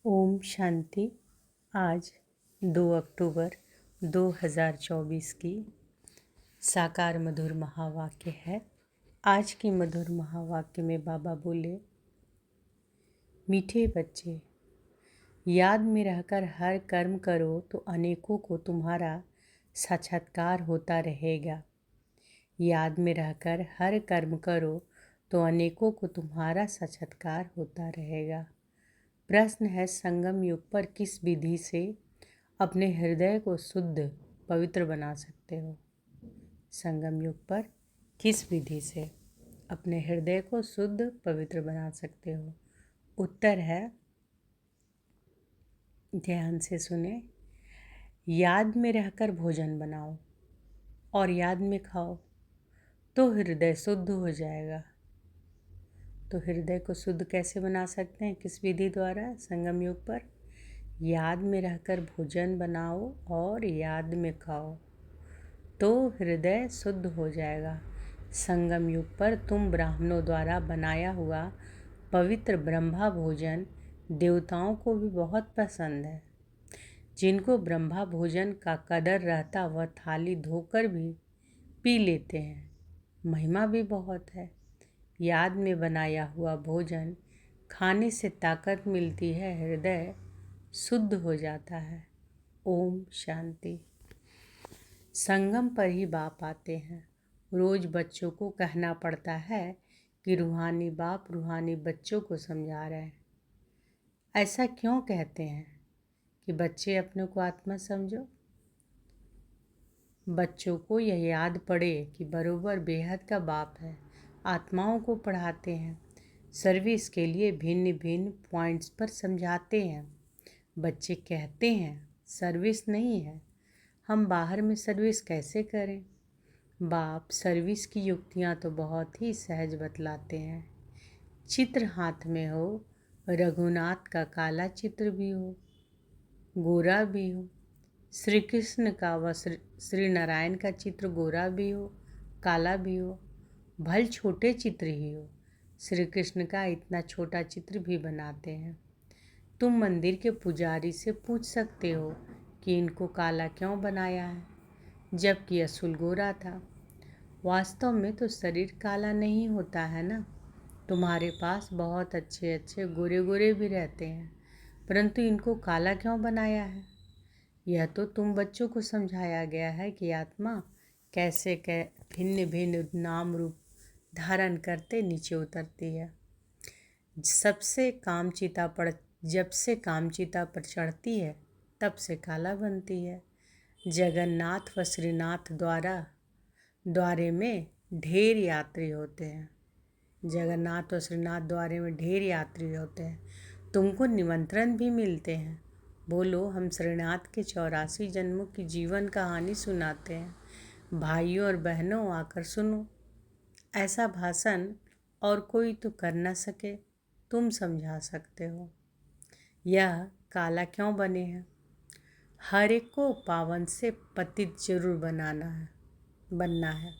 ओम शांति। आज 2 अक्टूबर 2024 की साकार मधुर महावाक्य है। आज की मधुर महावाक्य में बाबा बोले, मीठे बच्चे, याद में रहकर हर कर्म करो तो अनेकों को तुम्हारा साक्षात्कार होता रहेगा। याद में रहकर हर कर्म करो तो अनेकों को तुम्हारा साक्षात्कार होता रहेगा। प्रश्न है, संगम युग पर किस विधि से अपने हृदय को शुद्ध पवित्र बना सकते हो? संगम युग पर किस विधि से अपने हृदय को शुद्ध पवित्र बना सकते हो? उत्तर है, ध्यान से सुने, याद में रहकर भोजन बनाओ और याद में खाओ तो हृदय शुद्ध हो जाएगा। तो हृदय को शुद्ध कैसे बना सकते हैं? किस विधि द्वारा? संगम युग पर याद में रहकर भोजन बनाओ और याद में खाओ तो हृदय शुद्ध हो जाएगा। संगम युग पर तुम ब्राह्मणों द्वारा बनाया हुआ पवित्र ब्रह्मा भोजन देवताओं को भी बहुत पसंद है। जिनको ब्रह्मा भोजन का कदर रहता वह थाली धोकर भी पी लेते हैं। महिमा भी बहुत है। याद में बनाया हुआ भोजन खाने से ताकत मिलती है, हृदय शुद्ध हो जाता है। ओम शांति। संगम पर ही बाप आते हैं। रोज बच्चों को कहना पड़ता है कि रूहानी बाप रूहानी बच्चों को समझा रहे हैं। ऐसा क्यों कहते हैं कि बच्चे अपने को आत्मा समझो? बच्चों को यह याद पड़े कि बरोबर बेहद का बाप है। आत्माओं को पढ़ाते हैं, सर्विस के लिए भिन्न भिन्न पॉइंट्स पर समझाते हैं। बच्चे कहते हैं सर्विस नहीं है, हम बाहर में सर्विस कैसे करें? बाप सर्विस की युक्तियाँ तो बहुत ही सहज बतलाते हैं। चित्र हाथ में हो, रघुनाथ का काला चित्र भी हो, गोरा भी हो, श्री कृष्ण का व श्री नारायण का चित्र गोरा भी हो, काला भी हो, भल छोटे चित्र ही हो, श्री कृष्ण का इतना छोटा चित्र भी बनाते हैं। तुम मंदिर के पुजारी से पूछ सकते हो कि इनको काला क्यों बनाया है, जबकि असूल गोरा था। वास्तव में तो शरीर काला नहीं होता है ना। तुम्हारे पास बहुत अच्छे अच्छे गोरे गोरे भी रहते हैं, परंतु इनको काला क्यों बनाया है? यह तो तुम बच्चों को समझाया गया है कि आत्मा कैसे भिन्न भिन्न नाम रूप धारण करते नीचे उतरती है। जब से कामचिता पर चढ़ती है तब से काला बनती है। जगन्नाथ व श्रीनाथ द्वारे में ढेर यात्री होते हैं। जगन्नाथ और श्रीनाथ द्वारे में ढेर यात्री होते हैं। तुमको निमंत्रण भी मिलते हैं। बोलो, हम श्रीनाथ के 84 जन्मों की जीवन कहानी सुनाते हैं। भाइयों और बहनों, आकर सुनो। ऐसा भाषण और कोई तो कर न सके, तुम समझा सकते हो। यह काला क्यों बने हैं? हर एक को पावन से पतित जरूर बनना है।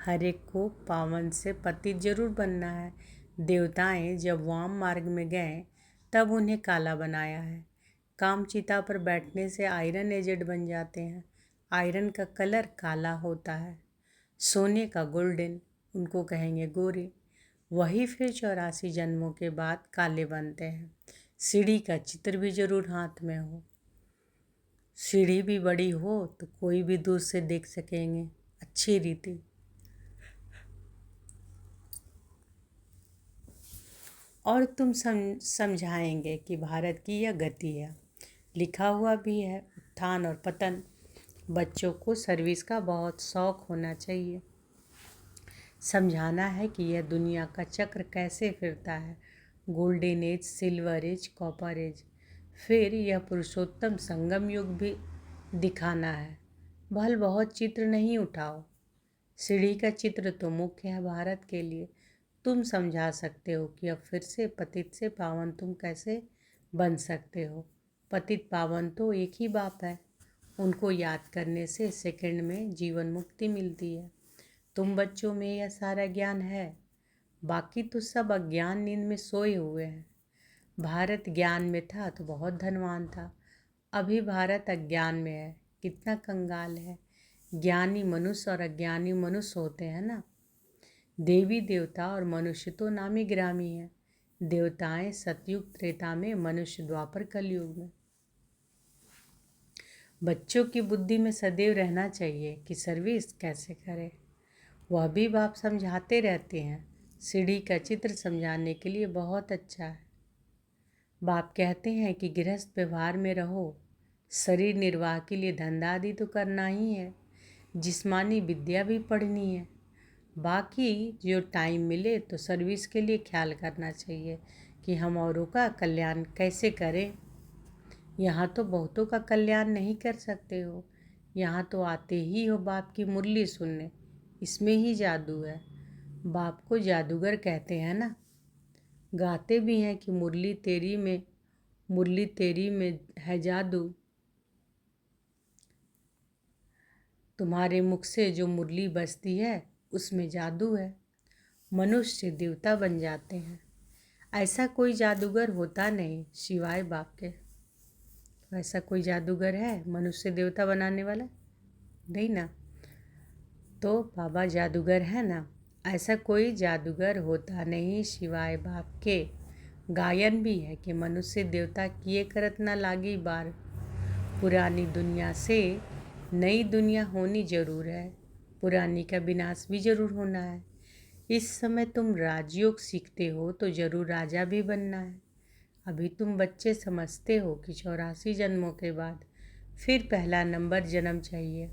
हर एक को पावन से पतित जरूर बनना है। देवताएं जब वाम मार्ग में गए तब उन्हें काला बनाया है। कामचिता पर बैठने से आयरन एजेड बन जाते हैं। आयरन का कलर काला होता है, सोने का गोल्डन, उनको कहेंगे गोरे। वही फिर 84 जन्मों के बाद काले बनते हैं। सीढ़ी का चित्र भी जरूर हाथ में हो। सीढ़ी भी बड़ी हो तो कोई भी दूर से देख सकेंगे अच्छी रीति। और तुम समझाएंगे कि भारत की यह गति है। लिखा हुआ भी है, उत्थान और पतन। बच्चों को सर्विस का बहुत शौक होना चाहिए। समझाना है कि यह दुनिया का चक्र कैसे फिरता है। Golden age, silver age, copper age, फिर यह पुरुषोत्तम संगम युग भी दिखाना है। भल बहुत चित्र नहीं उठाओ। सीढ़ी का चित्र तो मुख्य है भारत के लिए। तुम समझा सकते हो कि अब फिर से पतित से पावन तुम कैसे बन सकते हो। पतित पावन तो एक ही बाप है। उनको याद करने से सेकंड में जीवन मुक्ति मिलती है। तुम बच्चों में यह सारा ज्ञान है, बाकी तो सब अज्ञान नींद में सोए हुए हैं। भारत ज्ञान में था तो बहुत धनवान था। अभी भारत अज्ञान में है, कितना कंगाल है। ज्ञानी मनुष्य और अज्ञानी मनुष्य होते हैं ना। देवी देवता और मनुष्य तो नामी ग्रामी है। देवताएं सतयुग त्रेता में, मनुष्य द्वापर कलयुग में। बच्चों की बुद्धि में सदैव रहना चाहिए कि सर्विस कैसे करें। वह भी बाप समझाते रहते हैं। सीढ़ी का चित्र समझाने के लिए बहुत अच्छा है। बाप कहते हैं कि गृहस्थ व्यवहार में रहो। शरीर निर्वाह के लिए धंधा आदि तो करना ही है, जिस्मानी विद्या भी पढ़नी है। बाकी जो टाइम मिले तो सर्विस के लिए ख्याल करना चाहिए कि हम औरों का कल्याण कैसे करें। यहाँ तो बहुतों का कल्याण नहीं कर सकते हो, यहाँ तो आते ही हो बाप की मुरली सुनने। इसमें ही जादू है। बाप को जादूगर कहते हैं ना। गाते भी हैं कि मुरली तेरी में है जादू। तुम्हारे मुख से जो मुरली बजती है उसमें जादू है। मनुष्य देवता बन जाते हैं। ऐसा कोई जादूगर होता नहीं सिवाय बाप के। ऐसा कोई जादूगर है मनुष्य देवता बनाने वाला? नहीं ना। तो बाबा जादूगर है ना। ऐसा कोई जादूगर होता नहीं सिवाय बाप के। गायन भी है कि मनुष्य देवता किए करत न लागी बार। पुरानी दुनिया से नई दुनिया होनी जरूर है। पुरानी का विनाश भी जरूर होना है। इस समय तुम राजयोग सीखते हो तो जरूर राजा भी बनना है। अभी तुम बच्चे समझते हो कि 84 जन्मों के बाद फिर पहला नंबर जन्म चाहिए।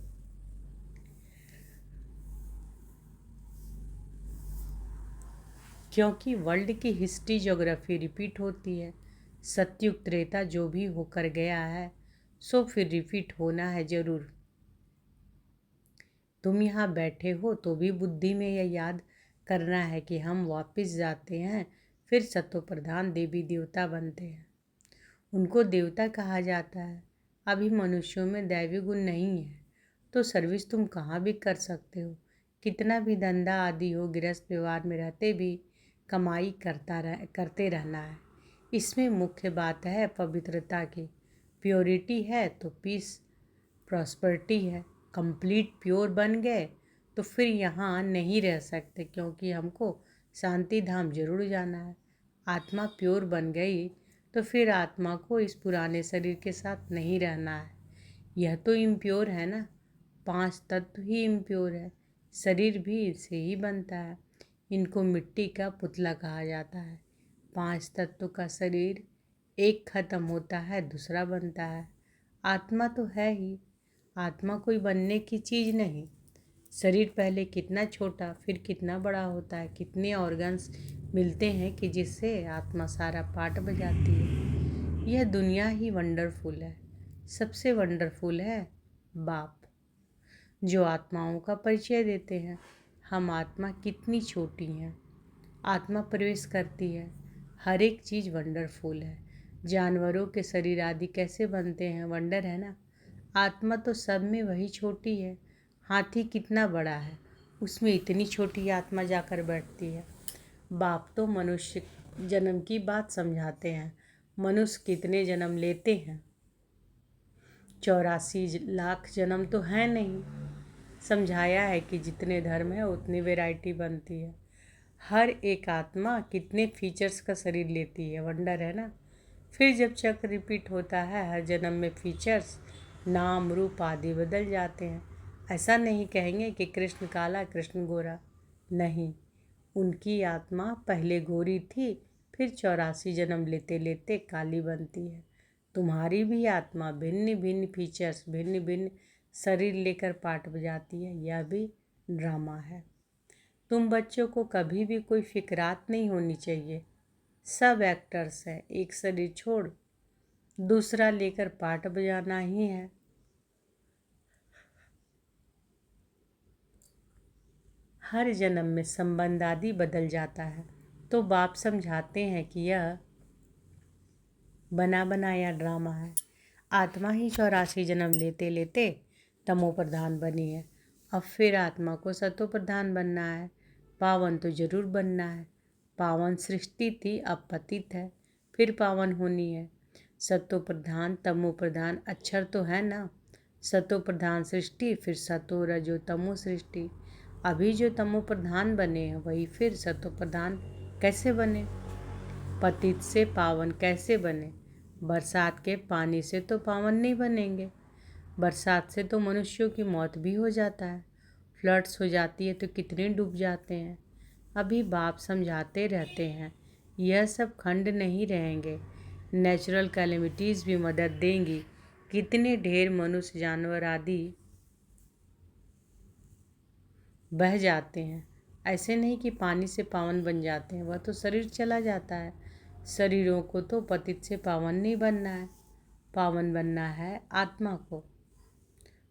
क्योंकि वर्ल्ड की हिस्ट्री ज्योग्राफी रिपीट होती है। सतयुग त्रेता जो भी होकर गया है सो फिर रिपीट होना है जरूर। तुम यहाँ बैठे हो तो भी बुद्धि में यह याद करना है कि हम वापस जाते हैं, फिर सतो प्रधान देवी देवता बनते हैं। उनको देवता कहा जाता है। अभी मनुष्यों में दैवी गुण नहीं है तो सर्विस तुम कहाँ भी कर सकते हो। कितना भी धंधा आदि हो, गृहस्थ व्यवहार में रहते भी कमाई करते रहना है। इसमें मुख्य बात है पवित्रता की। प्योरिटी है तो पीस प्रॉस्पेरिटी है। कंप्लीट प्योर बन गए तो फिर यहाँ नहीं रह सकते, क्योंकि हमको शांति धाम जरूर जाना है। आत्मा प्योर बन गई तो फिर आत्मा को इस पुराने शरीर के साथ नहीं रहना है। यह तो इम्प्योर है ना। 5 तत्व ही इम्प्योर है। शरीर भी इससे ही बनता है। इनको मिट्टी का पुतला कहा जाता है। 5 तत्वों का शरीर एक खत्म होता है, दूसरा बनता है। आत्मा तो है ही। आत्मा कोई बनने की चीज़ नहीं। शरीर पहले कितना छोटा फिर कितना बड़ा होता है। कितने ऑर्गन्स मिलते हैं कि जिससे आत्मा सारा पार्ट बजाती है। यह दुनिया ही वंडरफुल है। सबसे वंडरफुल है बाप, जो आत्माओं का परिचय देते हैं। हम आत्मा कितनी छोटी हैं। आत्मा प्रवेश करती है। हर एक चीज़ वंडरफुल है। जानवरों के शरीर आदि कैसे बनते हैं, वंडर है ना। आत्मा तो सब में वही छोटी है। हाथी कितना बड़ा है, उसमें इतनी छोटी आत्मा जाकर बैठती है। बाप तो मनुष्य जन्म की बात समझाते हैं। मनुष्य कितने जन्म लेते हैं? 84 लाख जन्म तो है नहीं। समझाया है कि जितने धर्म है उतनी वैरायटी बनती है। हर एक आत्मा कितने फीचर्स का शरीर लेती है, वंडर है ना। फिर जब चक्र रिपीट होता है, हर जन्म में फीचर्स, नाम रूप आदि बदल जाते हैं। ऐसा नहीं कहेंगे कि कृष्ण काला कृष्ण गोरा, नहीं। उनकी आत्मा पहले गोरी थी, फिर 84 जन्म लेते लेते काली बनती है। तुम्हारी भी आत्मा भिन्न भिन्न फीचर्स, भिन्न भिन्न शरीर लेकर पाठ बजाती है। यह भी ड्रामा है। तुम बच्चों को कभी भी कोई फिक्रात नहीं होनी चाहिए। सब एक्टर्स हैं। एक शरीर छोड़ दूसरा लेकर पाठ बजाना ही है। हर जन्म में संबंध आदि बदल जाता है। तो बाप समझाते हैं कि यह बना बनाया ड्रामा है। आत्मा ही 84 जन्म लेते लेते तमो प्रधान बनी है। अब फिर आत्मा को सतो प्रधान बनना है। पावन तो जरूर बनना है। पावन सृष्टि थी, अब पतित है। फिर पावन होनी है। सतो प्रधान तमो प्रधान अक्षर तो है ना। सतो प्रधान सृष्टि, फिर सतो रजो तमो सृष्टि। अभी जो तमो प्रधान बने हैं वही फिर सतो प्रधान कैसे बने? पतित से पावन कैसे बने? बरसात के पानी से तो पावन नहीं बनेंगे। बरसात से तो मनुष्यों की मौत भी हो जाता है। फ्लड्स हो जाती है तो कितने डूब जाते हैं। अभी बाप समझाते रहते हैं यह सब खंड नहीं रहेंगे, नेचुरल कैलेमिटीज़ भी मदद देंगी। कितने ढेर मनुष्य जानवर आदि बह जाते हैं। ऐसे नहीं कि पानी से पावन बन जाते हैं, वह तो शरीर चला जाता है। शरीरों को तो पतित से पावन नहीं बनना है, पावन बनना है आत्मा को।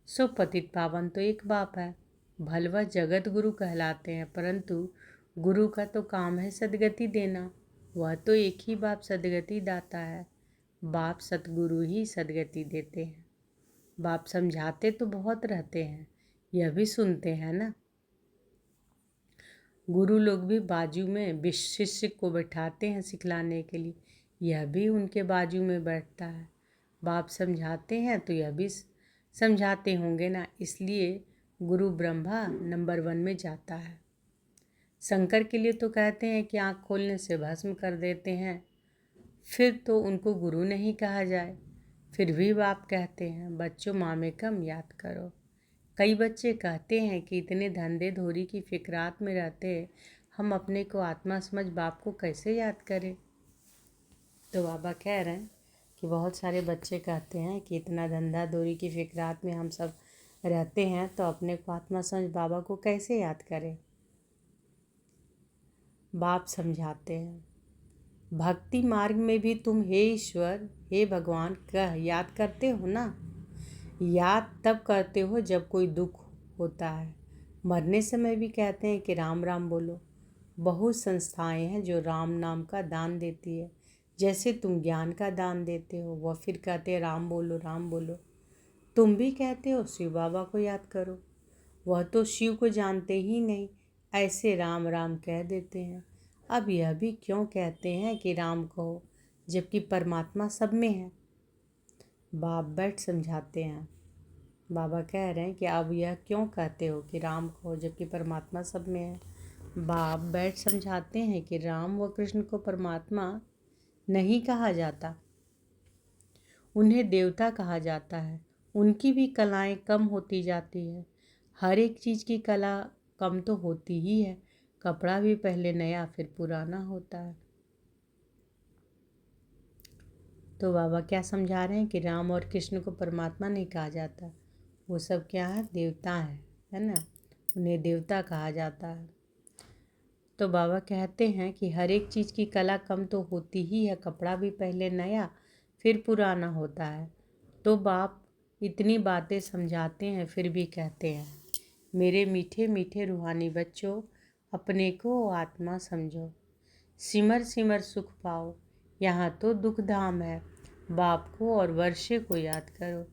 सो पतित पावन तो एक बाप है, भलवा जगत गुरु कहलाते हैं, परंतु गुरु का तो काम है सदगति देना। वह तो एक ही बाप सदगति दाता है। बाप सतगुरु ही सदगति देते हैं। बाप समझाते तो बहुत रहते हैं, यह भी सुनते हैं ना। गुरु लोग भी बाजू में शिष्य को बैठाते हैं सिखलाने के लिए, यह भी उनके बाजू में बैठता है। बाप समझाते हैं तो यह भी समझाते होंगे ना, इसलिए गुरु ब्रह्मा नंबर 1 में जाता है। शंकर के लिए तो कहते हैं कि आँख खोलने से भस्म कर देते हैं, फिर तो उनको गुरु नहीं कहा जाए। फिर भी बाप कहते हैं बच्चों मामे कम याद करो। कई बच्चे कहते हैं कि इतने धंधे धोरी की फिक्रात में रहते हम अपने को आत्मा समझ बाप को कैसे याद करें। तो बाबा कह रहे हैं कि बहुत सारे बच्चे कहते हैं कि इतना धंधा धोरी की फिक्रात में हम सब रहते हैं तो अपने को आत्मा समझ बाबा को कैसे याद करें। बाप समझाते हैं भक्ति मार्ग में भी तुम हे ईश्वर हे भगवान कह याद करते हो ना। याद तब करते हो जब कोई दुख होता है। मरने समय भी कहते हैं कि राम राम बोलो। बहुत संस्थाएं हैं जो राम नाम का दान देती है, जैसे तुम ज्ञान का दान देते हो, वह फिर कहते हैं राम बोलो राम बोलो। तुम भी कहते हो शिव बाबा को याद करो, वह तो शिव को जानते ही नहीं, ऐसे राम राम कह देते हैं। अब यह भी क्यों कहते हैं कि राम कहो, जबकि परमात्मा सब में है। बाप बैठ समझाते हैं। बाबा कह रहे हैं कि अब यह क्यों कहते हो कि राम कहो जबकि परमात्मा सब में है। बाप बैठ समझाते हैं कि राम व कृष्ण को परमात्मा नहीं कहा जाता, उन्हें देवता कहा जाता है। उनकी भी कलाएं कम होती जाती है। हर एक चीज़ की कला कम तो होती ही है। कपड़ा भी पहले नया फिर पुराना होता है। तो बाबा क्या समझा रहे हैं कि राम और कृष्ण को परमात्मा नहीं कहा जाता, वो सब क्या है देवता है ना, उन्हें देवता कहा जाता है। तो बाबा कहते हैं कि हर एक चीज़ की कला कम तो होती ही है, कपड़ा भी पहले नया फिर पुराना होता है। तो बाप इतनी बातें समझाते हैं फिर भी कहते हैं मेरे मीठे मीठे रूहानी बच्चों, अपने को आत्मा समझो, सिमर सिमर सुख पाओ। यहाँ तो दुख धाम है। बाप को और वर्षे को याद करो,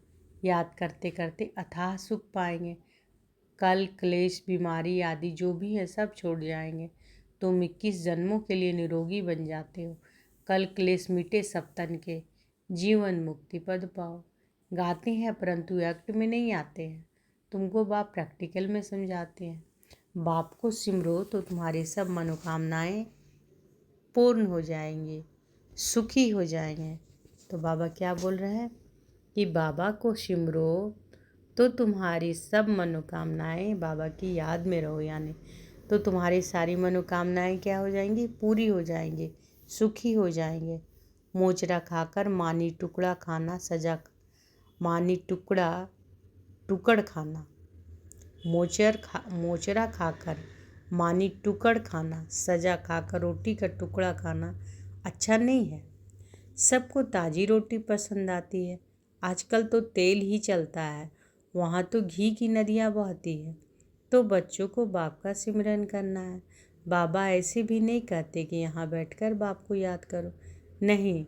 याद करते करते अथाह सुख पाएंगे। कल क्लेश बीमारी आदि जो भी है सब छोड़ जाएंगे। तुम 21 जन्मों के लिए निरोगी बन जाते हो। कल क्लेश मिटे सब तन के, जीवन मुक्ति पद पाओ। गाते हैं परंतु एक्ट में नहीं आते हैं। तुमको बाप प्रैक्टिकल में समझाते हैं। बाप को सिमरो तो तुम्हारी सब मनोकामनाएं पूर्ण हो जाएंगी, सुखी हो जाएंगे। तो बाबा क्या बोल रहे हैं कि बाबा को सिमरो तो तुम्हारी सब मनोकामनाएं बाबा की याद में रहो, यानी तो तुम्हारी सारी मनोकामनाएं क्या हो जाएंगी, पूरी हो जाएंगी, सुखी हो जाएंगे। मोचरा खाकर मानी टुकड़ा खाना सजा, मानी टुकड़ खाना, मोचरा खाकर मानी टुकड़ खाना, सजा खाकर रोटी का टुकड़ा खाना अच्छा नहीं है। सबको ताज़ी रोटी पसंद आती है। आजकल तो तेल ही चलता है, वहाँ तो घी की नदियाँ बहती है। तो बच्चों को बाप का सिमरन करना है। बाबा ऐसे भी नहीं कहते कि यहाँ बैठकर बाप को याद करो, नहीं,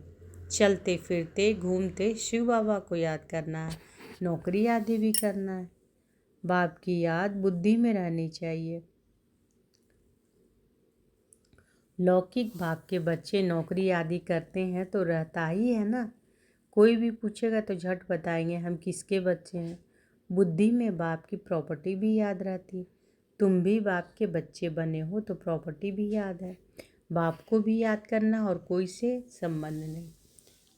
चलते फिरते घूमते शिव बाबा को याद करना है, नौकरी आदि भी करना है। बाप की याद बुद्धि में रहनी चाहिए। लौकिक बाप के बच्चे नौकरी आदि करते हैं तो रहता ही है ना। कोई भी पूछेगा तो झट बताएंगे हम किसके बच्चे हैं। बुद्धि में बाप की प्रॉपर्टी भी याद रहती। तुम भी बाप के बच्चे बने हो तो प्रॉपर्टी भी याद है। बाप को भी याद करना और कोई से संबंध नहीं।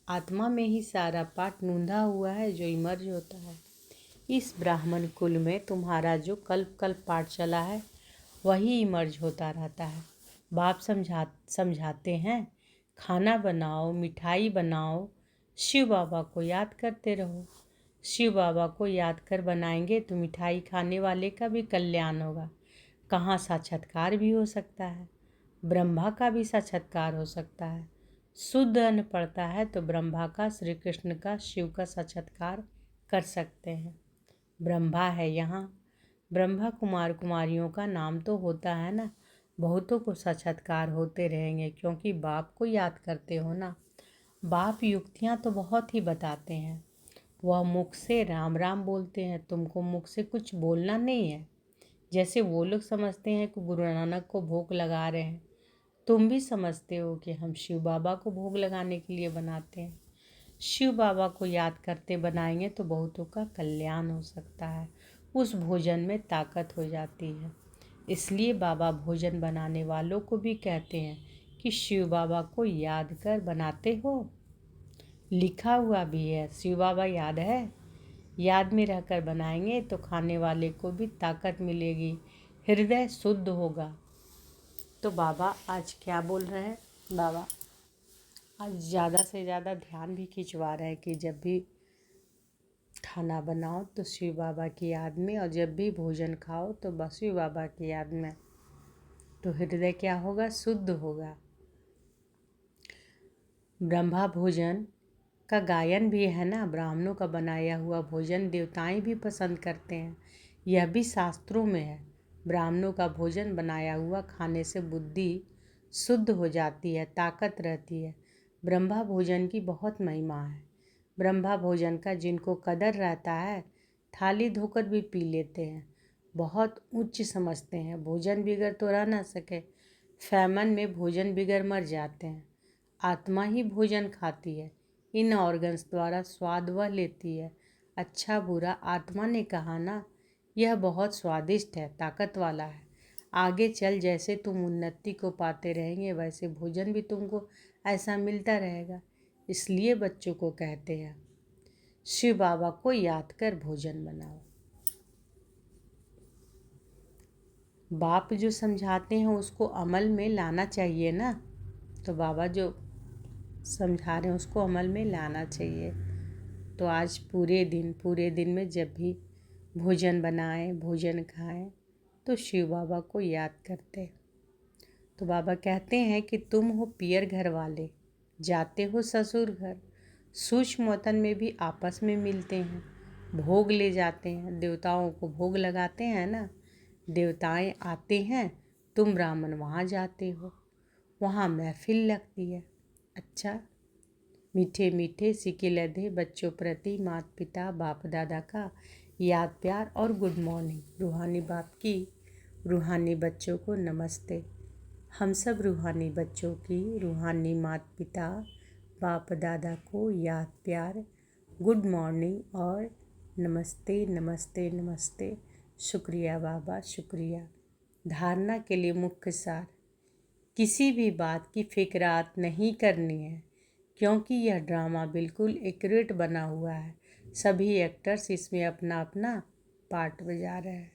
आत्मा में ही सारा पाठ नूंधा हुआ है जो इमर्ज होता है। इस ब्राह्मण कुल में तुम्हारा जो कल्प कल्प पाठ चला है वही इमर्ज होता रहता है। बाप समझाते हैं खाना बनाओ, मिठाई बनाओ, शिव बाबा को याद करते रहो। शिव बाबा को याद कर बनाएंगे तो मिठाई खाने वाले का भी कल्याण होगा। कहाँ साक्षात्कार भी हो सकता है, ब्रह्मा का भी साक्षात्कार हो सकता है। शुद्ध अन्न पड़ता है तो ब्रह्मा का, श्री कृष्ण का, शिव का साक्षात्कार कर सकते हैं। ब्रह्मा है यहाँ। ब्रह्मा कुमार कुमारियों का नाम तो होता है ना। बहुतों को साक्षात्कार होते रहेंगे क्योंकि बाप को याद करते हो ना। बाप युक्तियाँ तो बहुत ही बताते हैं। वह मुख से राम राम बोलते हैं, तुमको मुख से कुछ बोलना नहीं है। जैसे वो लोग समझते हैं कि गुरु नानक को भोग लगा रहे हैं, तुम भी समझते हो कि हम शिव बाबा को भोग लगाने के लिए बनाते हैं। शिव बाबा को याद करते बनाएंगे तो बहुतों का कल्याण हो सकता है। उस भोजन में ताकत हो जाती है। इसलिए बाबा भोजन बनाने वालों को भी कहते हैं कि शिव बाबा को याद कर बनाते हो। लिखा हुआ भी है, शिव बाबा याद है। याद में रहकर बनाएंगे तो खाने वाले को भी ताकत मिलेगी, हृदय शुद्ध होगा। तो बाबा आज क्या बोल रहे हैं? बाबा आज ज़्यादा से ज़्यादा ध्यान भी खिंचवा रहे हैं कि जब भी खाना बनाओ तो शिव बाबा की याद में, और जब भी भोजन खाओ तो बस शिव बाबा की याद में। तो हृदय क्या होगा? शुद्ध होगा। ब्रह्मा भोजन का गायन भी है ना। ब्राह्मणों का बनाया हुआ भोजन देवताएं भी पसंद करते हैं, यह भी शास्त्रों में है। ब्राह्मणों का भोजन बनाया हुआ खाने से बुद्धि शुद्ध हो जाती है, ताकत रहती है। ब्रह्मा भोजन की बहुत महिमा है। ब्रह्मा भोजन का जिनको कदर रहता है थाली धोकर भी पी लेते हैं, बहुत उच्च समझते हैं। भोजन बिगर तो रह ना सके, फैमन में भोजन बिगर मर जाते हैं। आत्मा ही भोजन खाती है, इन ऑर्गन्स द्वारा स्वाद वह लेती है। अच्छा बुरा आत्मा ने कहा ना, यह बहुत स्वादिष्ट है, ताकत वाला है। आगे चल जैसे तुम उन्नति को पाते रहेंगे वैसे भोजन भी तुमको ऐसा मिलता रहेगा। इसलिए बच्चों को कहते हैं शिव बाबा को याद कर भोजन बनाओ। बाप जो समझाते हैं उसको अमल में लाना चाहिए ना। तो बाबा जो समझा रहे हैं उसको अमल में लाना चाहिए। तो आज पूरे दिन में जब भी भोजन बनाएं, भोजन खाएं तो शिव बाबा को याद करते। तो बाबा कहते हैं कि तुम हो पियर घर वाले, जाते हो ससुर घर। सूक्ष्म वतन में भी आपस में मिलते हैं, भोग ले जाते हैं, देवताओं को भोग लगाते हैं ना। देवताएं आते हैं, तुम ब्राह्मण वहाँ जाते हो, वहाँ महफिल लगती है। अच्छा, मीठे मीठे सिके लधे बच्चों प्रति माता पिता बाप दादा का याद प्यार और गुड मॉर्निंग। रूहानी बाप की रूहानी बच्चों को नमस्ते। हम सब रूहानी बच्चों की रूहानी माता पिता बाप दादा को याद प्यार, गुड मॉर्निंग और नमस्ते नमस्ते नमस्ते। शुक्रिया बाबा, शुक्रिया। धारणा के लिए मुख्य सार, किसी भी बात की फिक्रात नहीं करनी है क्योंकि यह ड्रामा बिल्कुल एक्यूरेट बना हुआ है। सभी एक्टर्स इसमें अपना अपना पार्ट बजा रहे हैं।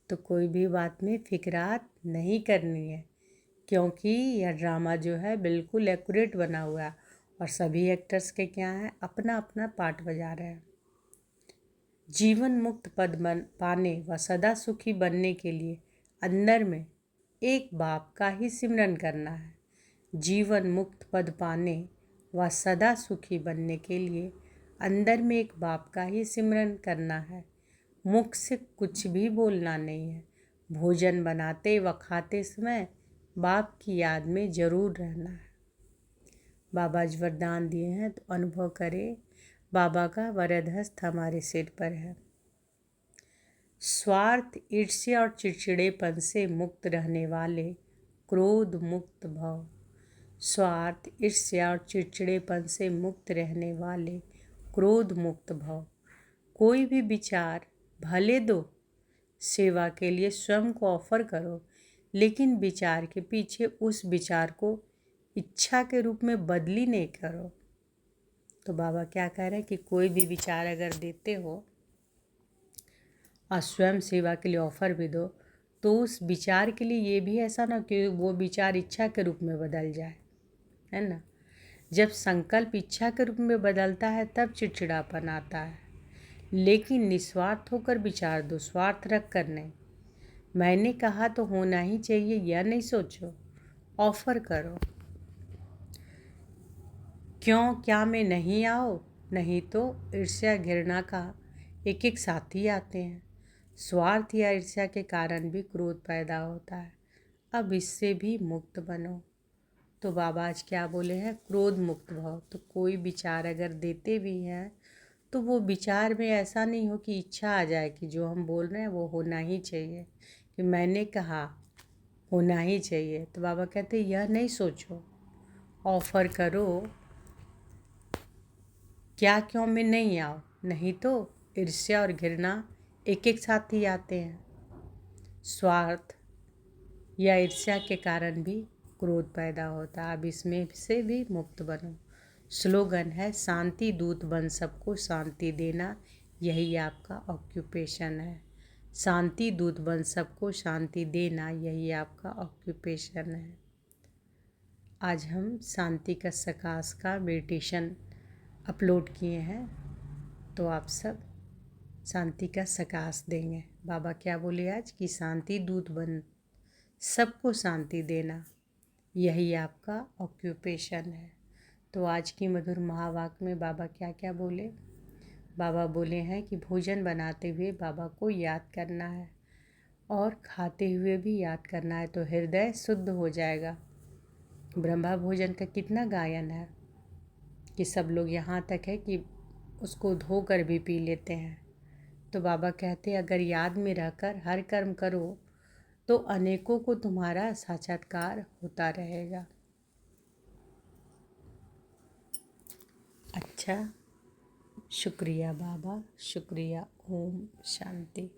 तो कोई भी बात में फिक्रात नहीं करनी है क्योंकि यह ड्रामा जो है बिल्कुल एक्यूरेट बना हुआ है और सभी एक्टर्स के क्या है, अपना अपना पार्ट बजा रहे हैं। जीवन मुक्त पद पाने व सदा सुखी बनने के लिए अंदर में एक बाप का ही सिमरन करना है। जीवन मुक्त पद पाने व सदा सुखी बनने के लिए अंदर में एक बाप का ही सिमरन करना है। मुख से कुछ भी बोलना नहीं है। भोजन बनाते व खाते समय बाप की याद में ज़रूर रहना है। बाबा आज वरदान दिए हैं तो अनुभव करें, बाबा का वरद हस्त हमारे सिर पर है। स्वार्थ, ईर्ष्या और चिड़चिड़ेपन से मुक्त रहने वाले क्रोध मुक्त भव। स्वार्थ, ईर्ष्या और चिड़चिड़ेपन से मुक्त रहने वाले क्रोध मुक्त भव। कोई भी विचार भले दो, सेवा के लिए स्वयं को ऑफर करो, लेकिन विचार के पीछे उस विचार को इच्छा के रूप में बदली नहीं करो। तो बाबा क्या कह रहे हैं कि कोई भी विचार अगर देते हो और स्वयं सेवा के लिए ऑफर भी दो, तो उस विचार के लिए ये भी ऐसा ना कि वो विचार इच्छा के रूप में बदल जाए, है ना। जब संकल्प इच्छा के रूप में बदलता है तब चिड़चिड़ापन आता है, लेकिन निस्वार्थ होकर विचार दो, स्वार्थ रख कर नहीं। मैंने कहा तो होना ही चाहिए यह नहीं सोचो, ऑफर करो। क्यों क्या में नहीं आओ, नहीं तो ईर्ष्या घृणा का एक एक साथी आते हैं। स्वार्थ या ईर्ष्या के कारण भी क्रोध पैदा होता है। अब इससे भी मुक्त बनो। तो बाबा आज क्या बोले हैं, क्रोध मुक्त भव। तो कोई विचार अगर देते भी हैं तो वो विचार में ऐसा नहीं हो कि इच्छा आ जाए कि जो हम बोल रहे हैं वो होना ही चाहिए, कि मैंने कहा होना ही चाहिए। तो बाबा कहते यह नहीं सोचो, ऑफर करो। क्या क्यों में नहीं आओ, नहीं तो ईर्ष्या और घृणा एक एक साथ ही आते हैं। स्वार्थ या ईर्ष्या के कारण भी क्रोध पैदा होता है। अब इसमें से भी मुक्त बनो। स्लोगन है, शांति दूत बन सबको शांति देना, यही आपका ऑक्यूपेशन है। शांति दूत बन सबको शांति देना, यही आपका ऑक्यूपेशन है। आज हम शांति का सकाश का मेडिटेशन अपलोड किए हैं, तो आप सब शांति का सकाश देंगे। बाबा क्या बोले आज कि शांति दूत बन सबको शांति देना, यही आपका ऑक्यूपेशन है। तो आज की मधुर महावाक्य में बाबा क्या क्या बोले। बाबा बोले हैं कि भोजन बनाते हुए बाबा को याद करना है और खाते हुए भी याद करना है, तो हृदय शुद्ध हो जाएगा। ब्रह्मा भोजन का कितना गायन है कि सब लोग यहाँ तक है कि उसको धोकर भी पी लेते हैं। तो बाबा कहते अगर याद में रहकर हर कर्म करो तो अनेकों को तुम्हारा साक्षात्कार होता रहेगा। अच्छा, शुक्रिया बाबा, शुक्रिया। ओम शांति।